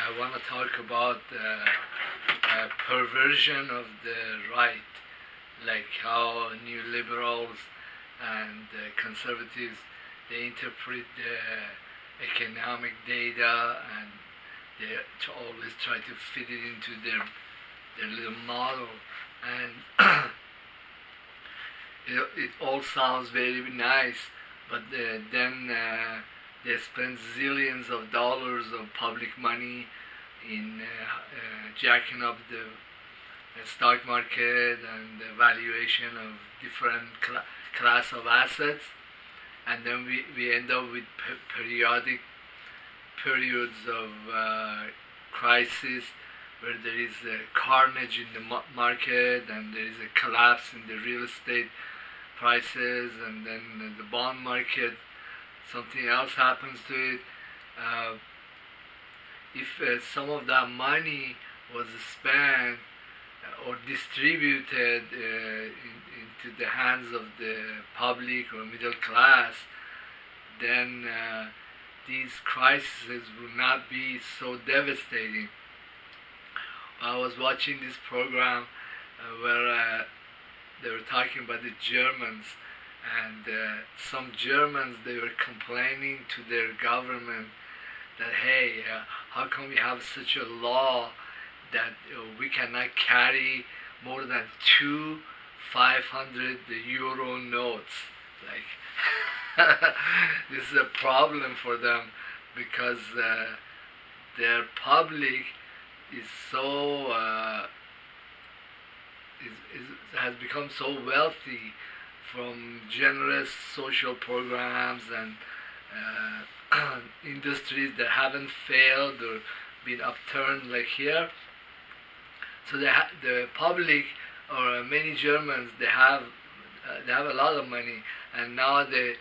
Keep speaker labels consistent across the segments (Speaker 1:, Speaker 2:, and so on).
Speaker 1: I want to talk about perversion of the right, like how neoliberals and conservatives, they interpret the economic data, and they always try to fit it into their little model, and it all sounds very nice, but then they spend zillions of dollars of public money in jacking up the stock market and the valuation of different class of assets, and then we end up with periodic periods of crisis where there is a carnage in the market, and there is a collapse in the real estate prices, and then the bond market, something else happens to it. If some of that money was spent or distributed into the hands of the public or middle class, then these crises would not be so devastating. I was watching this program where they were talking about the Germans, and some Germans, they were complaining to their government that, hey, how come we have such a law that we cannot carry more than two 500 euro notes? Like, this is a problem for them, because their public is so has become so wealthy from generous social programs and industries that haven't failed or been upturned like here. So the public, or many Germans, they have a lot of money, and now they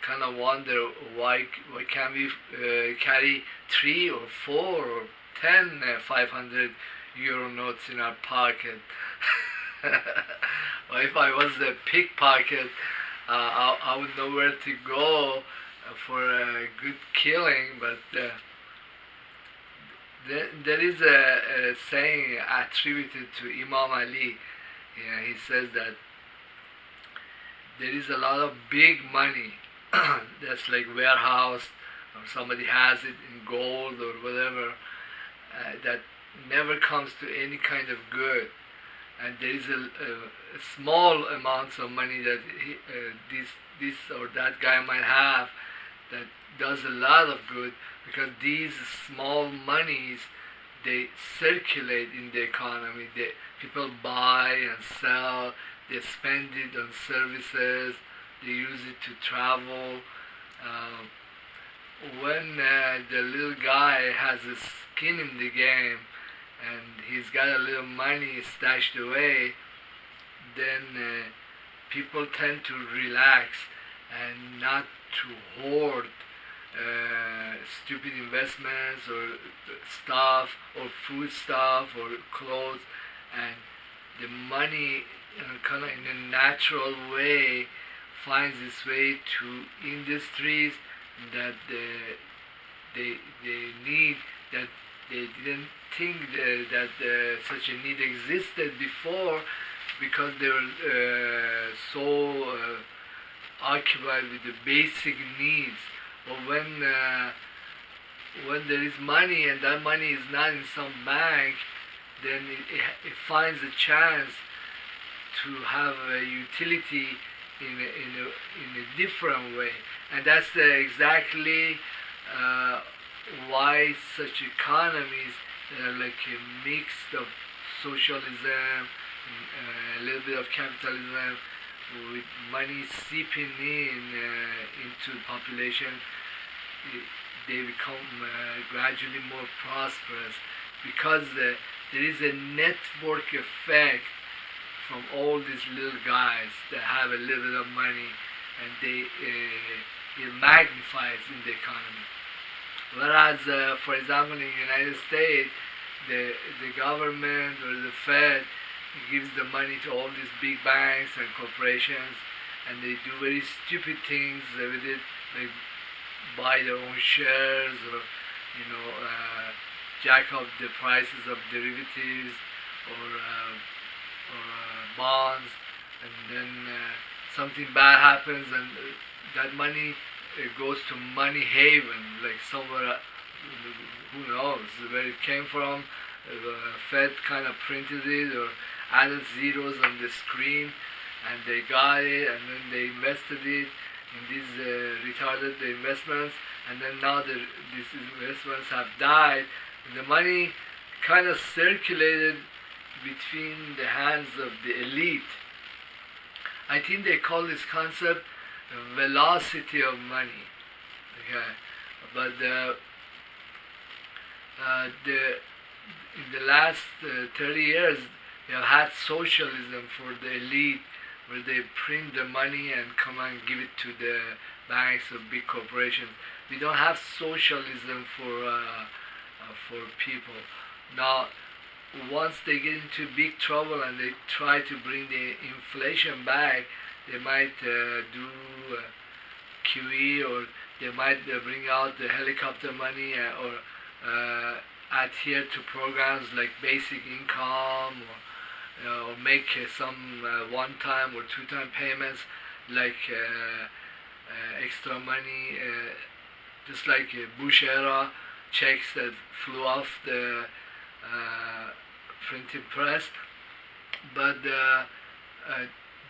Speaker 1: kind of wonder why can't we carry 3 or 4 or 10 500 euro notes in our pocket. Well, if I was a pickpocket, I would know where to go for a good killing. But there is a saying attributed to Imam Ali. Yeah, he says that there is a lot of big money that's like warehoused, or somebody has it in gold or whatever, that never comes to any kind of good. And there is a small amounts of money that this or that guy might have that does a lot of good, because these small monies, they circulate in the economy. People buy and sell, they spend it on services, they use it to travel. When the little guy has a skin in the game, and he's got a little money stashed away, then people tend to relax and not to hoard stupid investments or stuff or food stuff or clothes, and the money kind of in a natural way finds its way to industries that they need, that they didn't think that such a need existed before, because they were so occupied with the basic needs. But when there is money, and that money is not in some bank, then it finds a chance to have a utility in a different way. And that's exactly why such economies that are like a mix of socialism, a little bit of capitalism, with money seeping into the population, they become gradually more prosperous, because there is a network effect from all these little guys that have a little bit of money, and it magnifies in the economy. Whereas, for example, in the United States, the government or the Fed gives the money to all these big banks and corporations, and they do very stupid things with it. They buy their own shares, or jack up the prices of derivatives or bonds, and then something bad happens, and that money goes to money haven, like somewhere, who knows where it came from. The Fed kind of printed it or added zeros on the screen, and they got it, and then they invested it in these retarded investments, and then now these investments have died. The money kind of circulated between the hands of the elite. I think they call this concept velocity of money. Okay, but in the last 30 years, we have had socialism for the elite, where they print the money and come and give it to the banks of big corporations. We don't have socialism for people. Now, once they get into big trouble and they try to bring the inflation back, they might do QE, or they might bring out the helicopter money, or adhere to programs like basic income, or make some one-time or two-time payments, like extra money, just like Bush era checks that flew off the printing press. But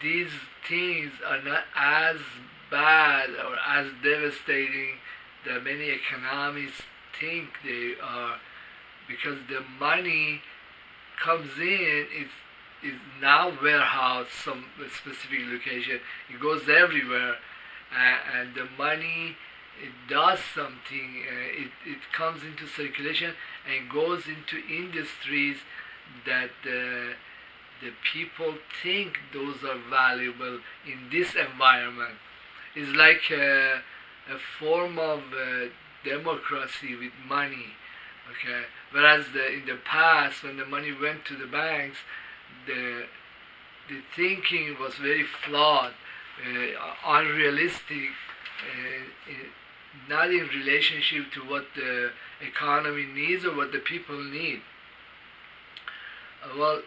Speaker 1: these things are not as bad or as devastating that many economists think they are, because the money comes in, is now warehoused some specific location. It goes everywhere, and the money, it does something. It comes into circulation and goes into industries that the people think those are valuable in this environment. It's like a form of democracy with money. Okay, whereas in the past, when the money went to the banks, the thinking was very flawed, unrealistic, not in relationship to what the economy needs or what the people need. Well,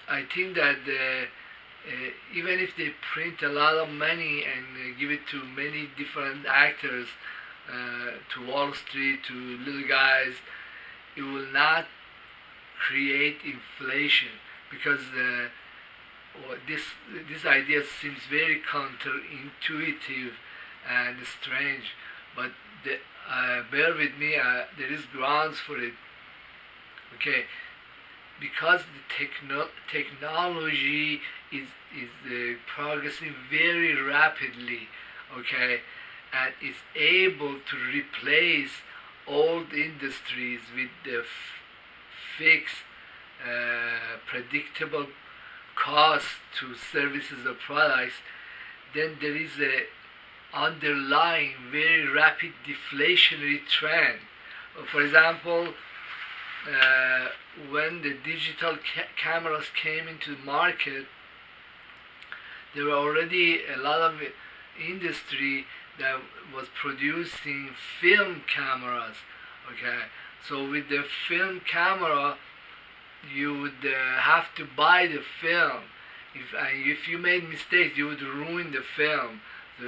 Speaker 1: I think that even if they print a lot of money and give it to many different actors, to Wall Street, to little guys, it will not create inflation, because this idea seems very counterintuitive and strange. But bear with me, there is grounds for it. Okay, because the technology is progressing very rapidly. Okay, and is able to replace old industries with the fixed, predictable cost to services or products, then there is a underlying very rapid deflationary trend. For example, when the digital cameras came into the market, there were already a lot of industry that was producing film cameras. Okay, so with the film camera, you would have to buy the film. If you made mistakes, you would ruin the film. So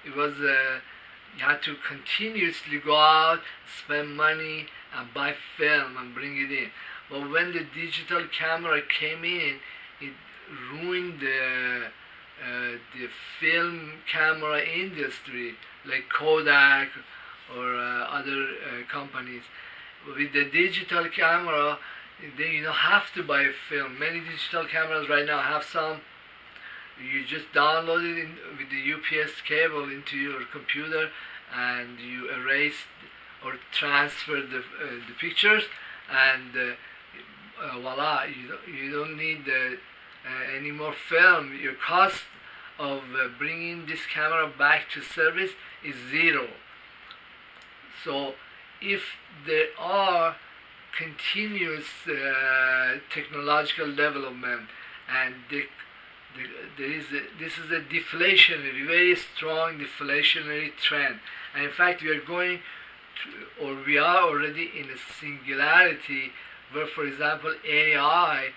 Speaker 1: it was you had to continuously go out, spend money, and buy film and bring it in. But when the digital camera came in, it ruined the film camera industry, like Kodak or other companies. With the digital camera, then you don't have to buy a film. Many digital cameras right now have some. You just download it with the UPS cable into your computer, and you erase or transfer the pictures, and voila, you don't need any more film. Your cost of bringing this camera back to service is zero. So if there are continuous technological development, and this is a deflationary, very strong deflationary trend, and in fact we are going or we are already in a singularity where, for example, AI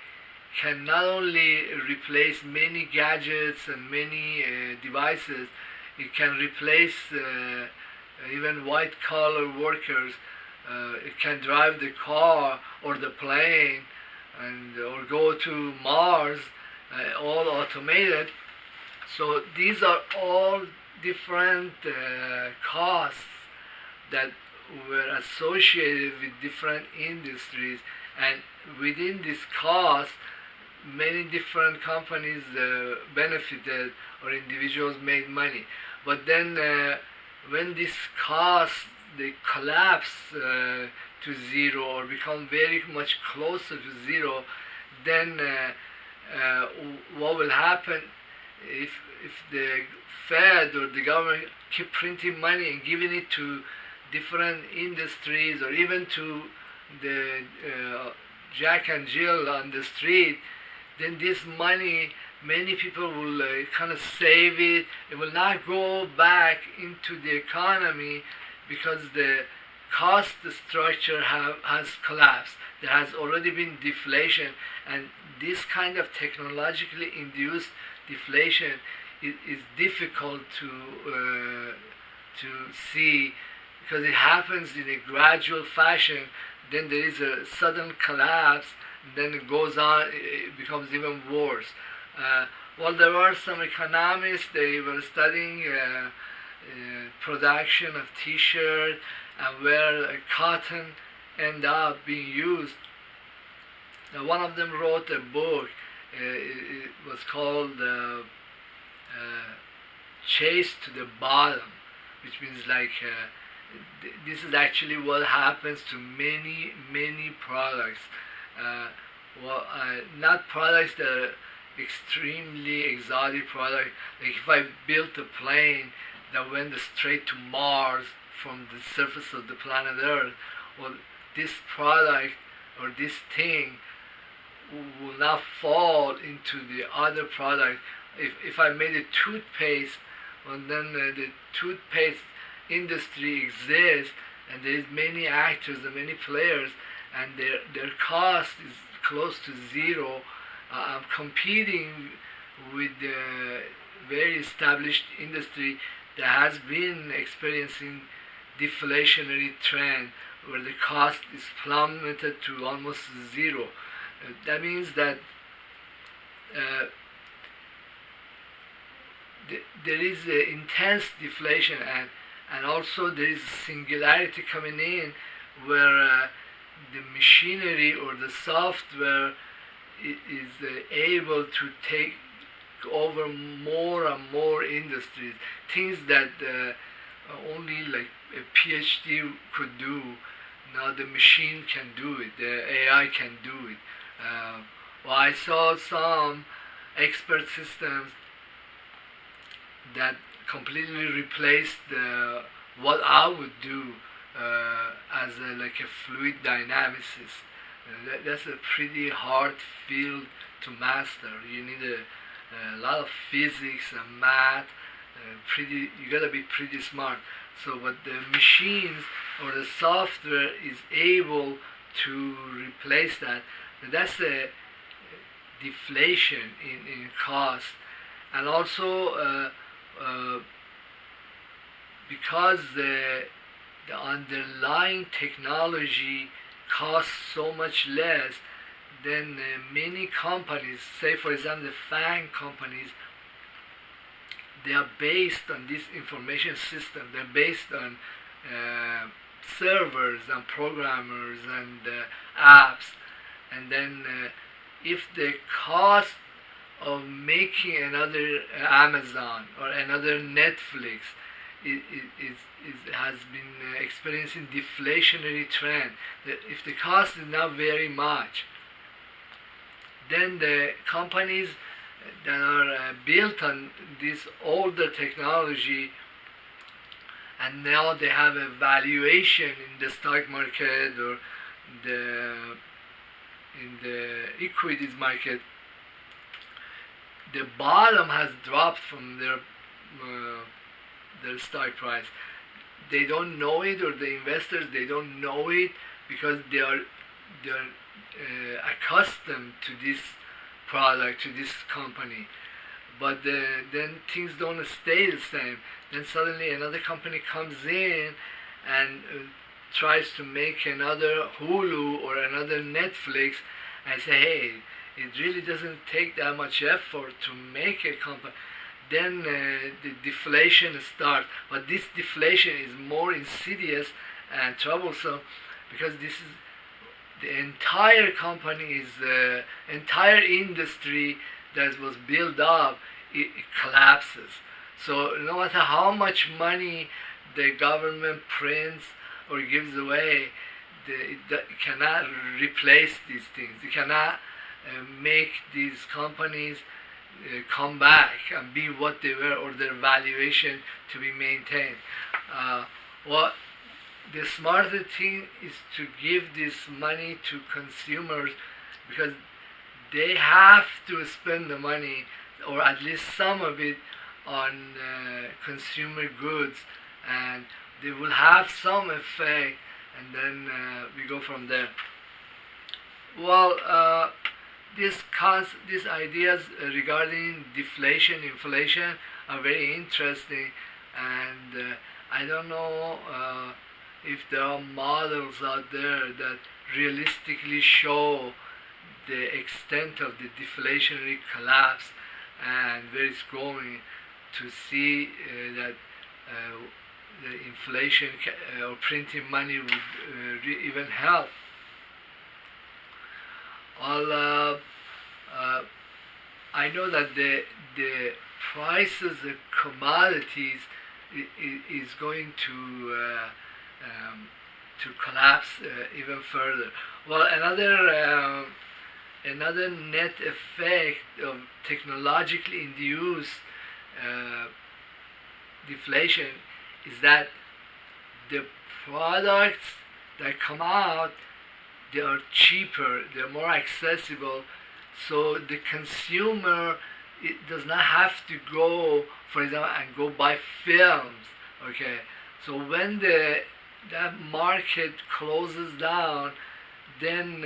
Speaker 1: can not only replace many gadgets and many devices, it can replace even white collar workers. It can drive the car or the plane and or go to Mars, all automated. So these are all different costs that were associated with different industries, and within this cost many different companies benefited or individuals made money. But then when this cost they collapse to zero or become very much closer to zero, then what will happen if the Fed or the government keep printing money and giving it to different industries or even to the Jack and Jill on the street, then this money, many people will kind of save it. It will not go back into the economy because the cost structure has collapsed. There has already been deflation, and this kind of technologically induced deflation is difficult to see because it happens in a gradual fashion. Then there is a sudden collapse, then it goes on, it becomes even worse. Well, there were some economists, they were studying production of t-shirts and where cotton ended up being used. Now, one of them wrote a book, it was called Chase to the Bottom, which means like this is actually what happens to many products. Not products that are extremely exotic products. Like if I built a plane that went straight to Mars from the surface of the planet Earth, well, this product or this thing will not fall into the other product. If I made a toothpaste, well, then the toothpaste industry exists, and there is many actors and many players, and their cost is close to zero. I'm competing with the very established industry that has been experiencing deflationary trend where the cost is plummeted to almost zero. That means that there is intense deflation, and also there is singularity coming in where the machinery or the software is able to take over more and more industries, things that only like a PhD could do. Now the machine can do it, the AI can do it. Well, I saw some expert systems that completely replaced what I would do as like a fluid dynamicist. That's a pretty hard field to master. You need a lot of physics and math. You gotta be pretty smart. So, but the machines or the software is able to replace that. That's a deflation in cost, and also because the underlying technology costs so much less, then many companies, say for example the FANG companies, they are based on this information system. They're based on servers and programmers and apps. And then if the cost of making another Amazon or another Netflix has been experiencing deflationary trend, if the cost is not very much, then the companies that are built on this older technology, and now they have a valuation in the stock market or in the equities market, the bottom has dropped from their stock price. they don't know it, or the investors, they don't know it, because they're accustomed to this product, to this company. But then things don't stay the same. Then suddenly another company comes in and tries to make another Hulu or another Netflix, and say, hey, it really doesn't take that much effort to make a company. Then the deflation starts. But this deflation is more insidious and troublesome, because this is the entire company, is entire industry that was built up, it collapses. So no matter how much money the government prints or gives away, it cannot replace these things. It cannot make these companies come back and be what they were, or their valuation to be maintained. What the smarter thing is to give this money to consumers, because they have to spend the money, or at least some of it, on consumer goods, and they will have some effect, and then we go from there. Well, these ideas regarding deflation, inflation are very interesting, and I don't know if there are models out there that realistically show the extent of the deflationary collapse and where it's going, to see that the inflation or printing money would even help. Well, I know that the prices of commodities is going to collapse even further. Well, another net effect of technologically induced deflation is that the products that come out, they are cheaper, they're more accessible, so the consumer, it does not have to go, for example, and go buy films. Okay, so when that market closes down, then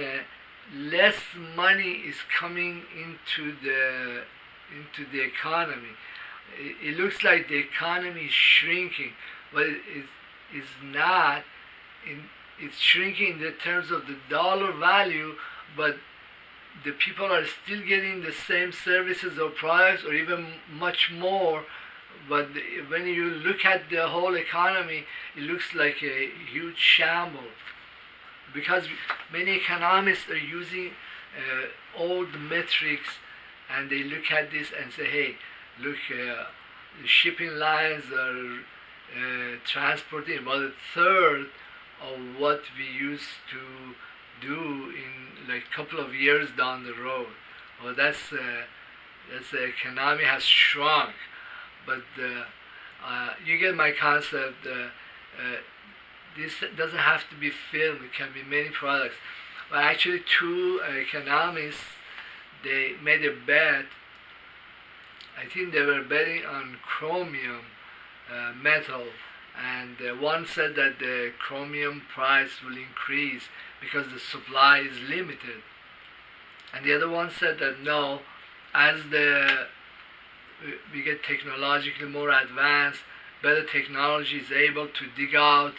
Speaker 1: less money is coming into the economy. It looks like the economy is shrinking, but it's not. It's shrinking in the terms of the dollar value, but the people are still getting the same services or products, or even much more. But when you look at the whole economy, it looks like a huge shambles, because many economists are using old metrics, and they look at this and say, hey, look, the shipping lines are transporting about a third of what we used to do in like a couple of years down the road. Well, that's the economy has shrunk, but you get my concept. This doesn't have to be film; it can be many products. But actually, two economists, they made a bet. I think they were betting on chromium metal, and one said that the chromium price will increase because the supply is limited, and the other one said that no, as we get technologically more advanced, better technology is able to dig out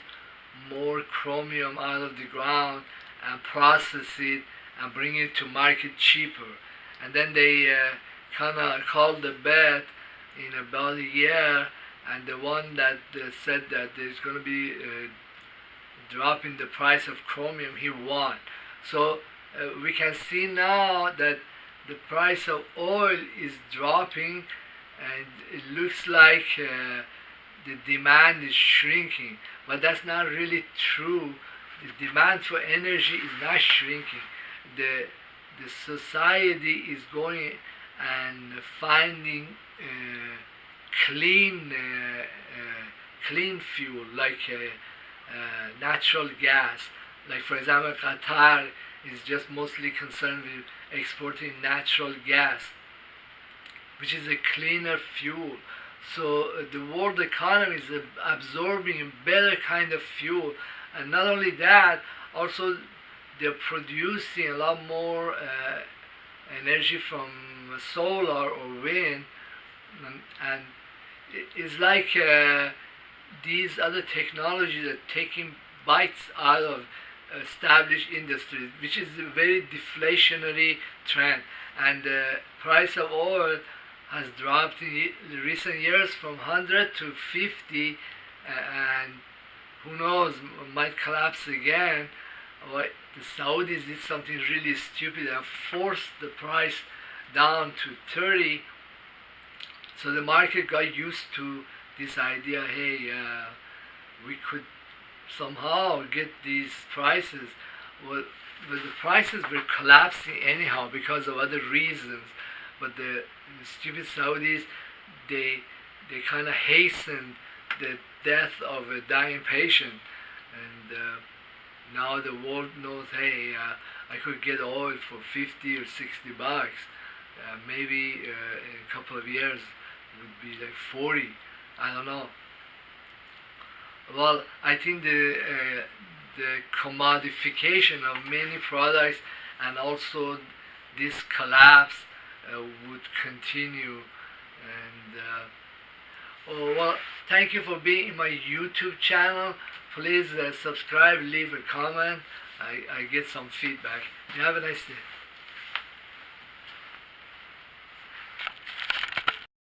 Speaker 1: more chromium out of the ground and process it and bring it to market cheaper. And then they kind of called the bet in about a year, and the one that said that there's going to be a drop in the price of chromium, he won. So we can see now that the price of oil is dropping, and it looks like the demand is shrinking, but that's not really true. The demand for energy is not shrinking. The society is going and finding clean fuel, like natural gas. Like, for example, Qatar is just mostly concerned with exporting natural gas, which is a cleaner fuel. So the world economy is absorbing better kind of fuel, and not only that, also they're producing a lot more energy from solar or wind, and it's like these other technologies are taking bites out of established industries, which is a very deflationary trend. And the price of oil has dropped in the recent years from 100 to 50, and who knows, might collapse again. The Saudis did something really stupid and forced the price down to 30. So the market got used to this idea, hey, we could somehow get these prices. Well, but the prices were collapsing anyhow because of other reasons. But the stupid Saudis, they kind of hastened the death of a dying patient, and now the world knows, hey, I could get oil for 50 or 60 bucks. Maybe in a couple of years it would be like 40. I don't know. Well, I think the commodification of many products and also this collapse would continue. And oh, well, thank you for being in my YouTube channel. Please subscribe, leave a comment. I get some feedback. You have a nice day.